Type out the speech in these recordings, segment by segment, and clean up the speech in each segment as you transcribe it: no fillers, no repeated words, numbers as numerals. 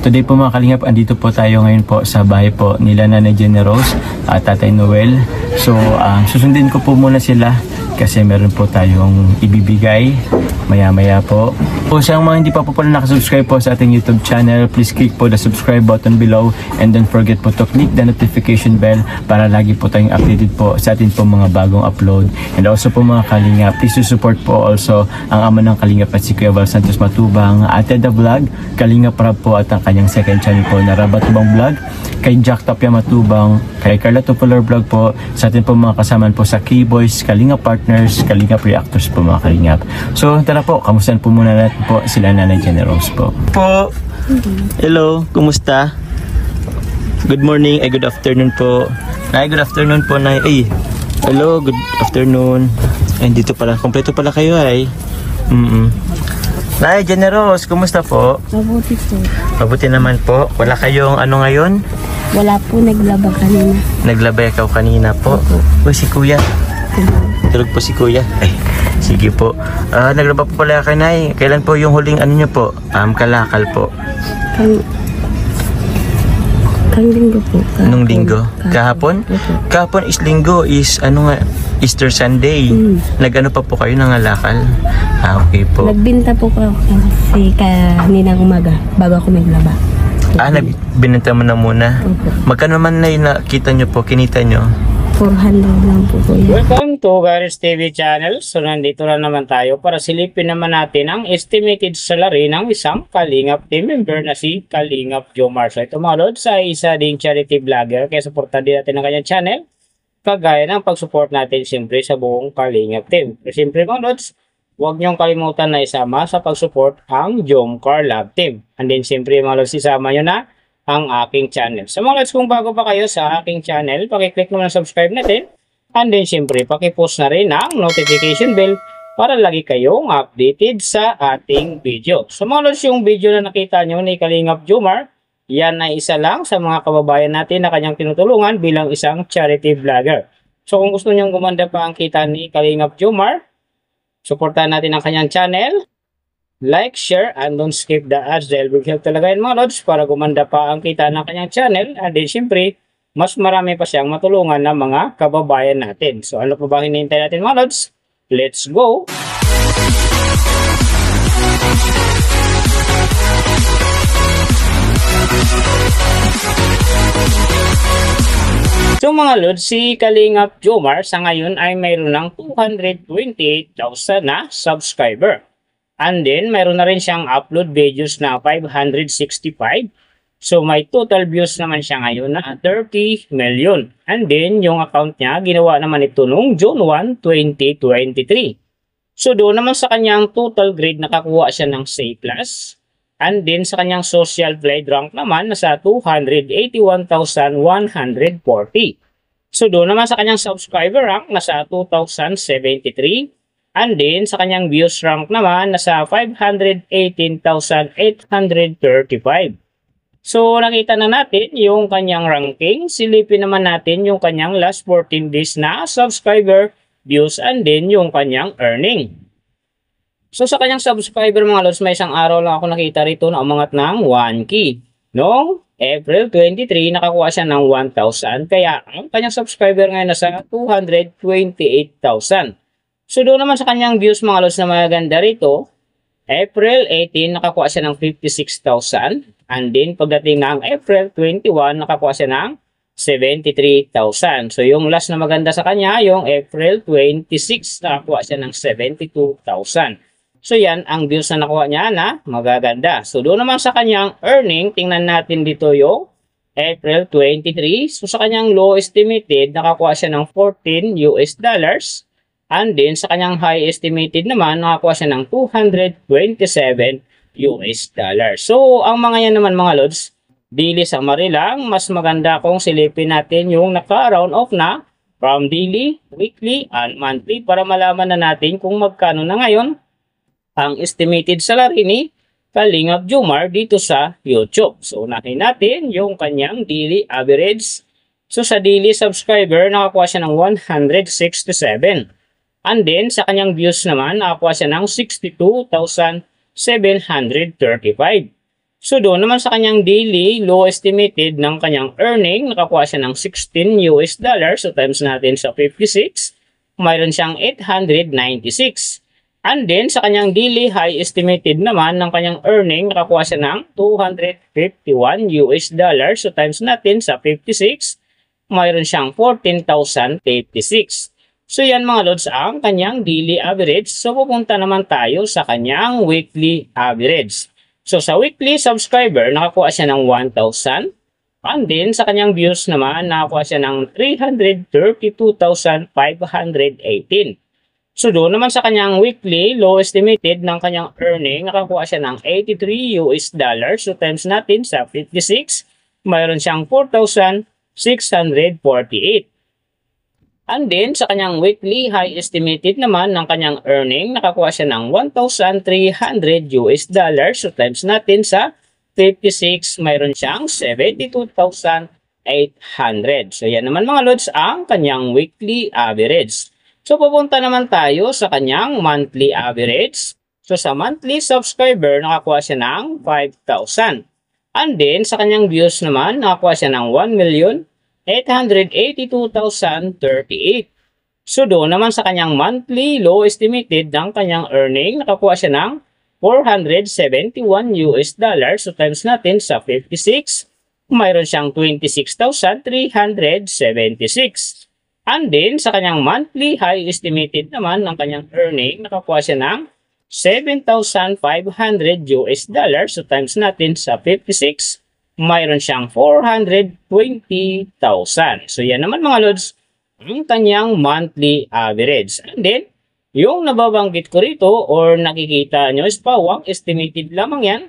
Today po mga kalingap, andito po tayo ngayon po sa bahay po nila Nanay Jenny Rose at Tatay Noel. So susundin ko po muna sila kasi meron po tayong ibibigay maya-maya po. So sa mga hindi pa po pala nakasubscribe po sa ating YouTube channel, please click po the subscribe button below and don't forget po to click the notification bell para lagi po tayong updated po sa atin po mga bagong upload. And also po mga kalingap, please support po also ang ama ng kalingap at si Kuya Val Santos Matubang, Ate The Vlog, Kalingap Rab po at ang kanyang second channel po na Rab Matubang Vlog, kay Jack Tapia Matubang, kay Carla Tupular Vlog po, sa atin po mga kasamaan po sa K-Boys, Kalingap Partners, Kalingap Reactors po mga kalingap. So tara po, kamustahan po muna natin po sila Nanay Jenny Rose po. Hello, kumusta? Good morning, good afternoon po. Nay, good afternoon po, Nay. Ay, hello, good afternoon. Ay, dito pala, kompleto pala kayo ay. Nay, Jenny Rose, kumusta po? Mabuti po. Mabuti naman po. Wala kayong ano ngayon? Wala po, naglaba kanina. Naglabay ikaw kanina po. Uy, si Kuya. Tulog po si Kuya. Ay, sige po. Naglaba po pala kayo, Nay. Kailan po yung huling ano nyo po? Kalakal po. Kang linggo po. Anong linggo? Kahapon? Kahapon is linggo is ano nga? Easter Sunday. Nag-ano pa po kayo nangalakal? Okay po. Nagbinta po ako kasi kaninang umaga bago ako naglaba. Binenta mo na muna. Magkano man na nakita nyo po, kinita nyo? 400 lang po po yun. Welcome to Garis TV channel. So nandito na naman tayo para silipin naman natin ang estimated salary ng isang Kalingap team member na si Kalingap Jomar. So ito mga lods ay isa ding charity vlogger kaya supportan din natin ang kanyang channel. Kagaya ng pag-support natin siyempre sa buong Kalingap team. Pero siyempre mga lods, huwag niyong kalimutan na isama sa pag-support ang Jomcar Love team. And then siyempre mga lods, isama nyo na ang aking channel. So mga lods, kung bago pa kayo sa aking channel, pakiclick naman ang subscribe natin. And then syempre, pakipost na rin ang notification bell para lagi kayong updated sa ating video. So mga lods, yung video na nakita nyo ni Kalingap Jomar, yan ay isa lang sa mga kababayan natin na kanyang tinutulungan bilang isang charity vlogger. So kung gusto nyong gumanda pa ang kita ni Kalingap Jomar, supportan natin ang kanyang channel. Like, share, and don't skip the ads dahil will help talaga yun mga lods para gumanda pa ang kita ng kanyang channel. And then syempre, mas marami pa siyang matulungan ng mga kababayan natin. So ano pa ba hinihintay natin mga lods? Let's go! So mga lods, si Kalingap Jomar sa ngayon ay mayroon ng 228,000 na subscriber. And then, mayroon na rin siyang upload videos na 565. So, may total views naman siya ngayon na 30 million. And then, yung account niya, ginawa naman ito noong June 1, 2023. So, doon naman sa kanyang total grade, nakakuha siya ng C+. And then, sa kanyang social grade rank naman, nasa 281,140. So, doon naman sa kanyang subscriber rank, nasa 2,073. And then, sa kanyang views rank naman, nasa 518,835. So, nakita na natin yung kanyang ranking. Silipin naman natin yung kanyang last 14 days na subscriber, views, and then yung kanyang earning. So, sa kanyang subscriber mga lods, may isang araw lang ako nakita rito na umangat ng 1K. Noong April 23, nakakuha siya ng 1,000. Kaya, ang kanyang subscriber ngayon nasa 228,000. So doon naman sa kanyang views mga lods na maganda rito, April 18 nakakuha siya ng 56,000 and then pagdating ng April 21 nakakuha siya ng 73,000. So yung last na maganda sa kanya, yung April 26 nakakuha siya ng 72,000. So yan ang views na nakuha niya na magaganda. So doon naman sa kanyang earning, tingnan natin dito yung April 23. So sa kanyang low estimated nakakuha siya ng $14. And then, sa kanyang high estimated naman, nakakuha siya ng $227. So, ang mga yan naman mga lods, daily summary lang, mas maganda kung silipin natin yung naka-round off na from daily, weekly, and monthly para malaman na natin kung magkano na ngayon ang estimated salary ni Kalingap Jomar dito sa YouTube. So, unahin natin yung kanyang daily average. So, sa daily subscriber, nakakuha siya ng 167. And then, sa kanyang views naman, nakakuha siya ng 62,735. So doon naman sa kanyang daily low estimated ng kanyang earning, nakakuha siya ng $16 US. So times natin sa 56, mayroon siyang 896. And then sa kanyang daily high estimated naman ng kanyang earning, nakakuha siya ng $251 US. So times natin sa 56, mayroon siyang 14,086. So yan mga lods ang kanyang daily average. So pupunta naman tayo sa kanyang weekly average. So sa weekly subscriber, nakakuha siya ng 1,000. And then sa kanyang views naman, nakakuha siya ng 332,518. So doon naman sa kanyang weekly low estimated ng kanyang earning, nakakuha siya ng $83 US. So times natin sa 56, mayroon siyang 4,648. And then, sa kanyang weekly high estimated naman ng kanyang earning, nakakuha siya ng $1,300 US. So, times natin sa 56, mayroon siyang 72,800. So, yan naman mga lods ang kanyang weekly average. So, pupunta naman tayo sa kanyang monthly average. So, sa monthly subscriber, nakakuha siya ng 5,000. And then, sa kanyang views naman, nakakuha siya ng 1,882,038. So doon naman sa kanyang monthly low estimated ng kanyang earning, nakakuha siya ng $471 US. So times natin sa 56, mayroon siyang 26,376. And then sa kanyang monthly high estimated naman ng kanyang earning, nakakuha siya ng $7,500 US. So times natin sa 56, mayroon siyang 420,000. So yan naman mga lods, ang kanyang monthly average. And then, yung nababanggit ko rito or nakikita nyo is pawang estimated lamang yan.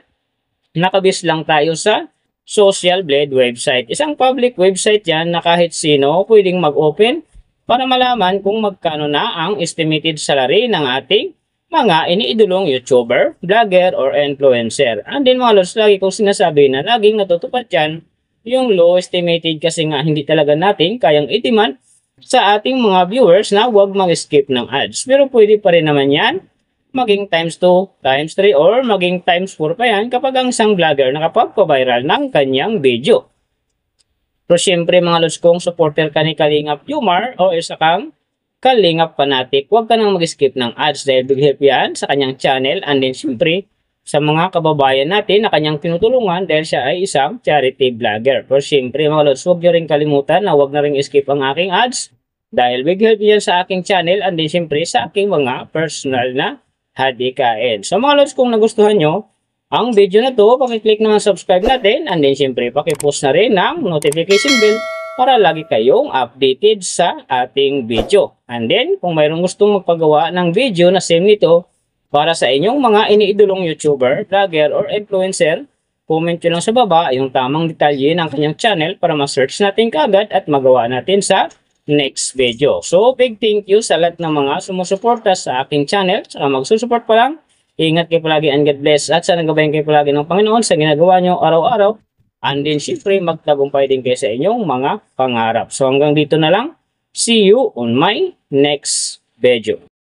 Nakabis lang tayo sa Social Blade website. Isang public website yan na kahit sino pwedeng mag-open para malaman kung magkano na ang estimated salary ng ating mga iniidolong YouTuber, vlogger, or influencer. And then mga lods, lagi kong sinasabi na laging natutupad yan yung low estimated kasi nga hindi talaga natin kayang i-demand sa ating mga viewers na huwag mag-skip ng ads. Pero pwede pa rin naman yan maging times 2, times 3, or maging times 4 pa yan kapag ang isang vlogger nakapagpa-viral ng kanyang video. So syempre mga lods, kung supporter ka ni Kalingap Jomar o isa kang Kalingap fanatic, huwag ka nang mag-skip ng ads dahil big help yan sa kanyang channel. And then syempre sa mga kababayan natin na kanyang tinutulungan dahil siya ay isang charity vlogger. Pero syempre mga lods, huwag nyo rin kalimutan na huwag na rin skip ang aking ads dahil big help yan sa aking channel and then syempre sa aking mga personal na hadikain. So mga lods, kung nagustuhan nyo ang video na to, pakiclick naman subscribe natin and then syempre pakipost na rin ng notification bell para lagi kayong updated sa ating video. And then, kung mayroong gustong magpagawa ng video na same nito para sa inyong mga iniidolong YouTuber, vlogger, or influencer, comment nyo lang sa baba yung tamang detalye ng kanyang channel para ma-search natin kaagad at magawa natin sa next video. So, big thank you sa lahat ng mga sumusuporta sa aking channel. Saka magsusupport pa lang. Ingat kayo palagi and God bless. At sana gabayan kayo palagi ng Panginoon sa ginagawa nyo araw-araw. And then, syempre, magtagumpay din kayo sa inyong mga pangarap. So, hanggang dito na lang. See you on my next video.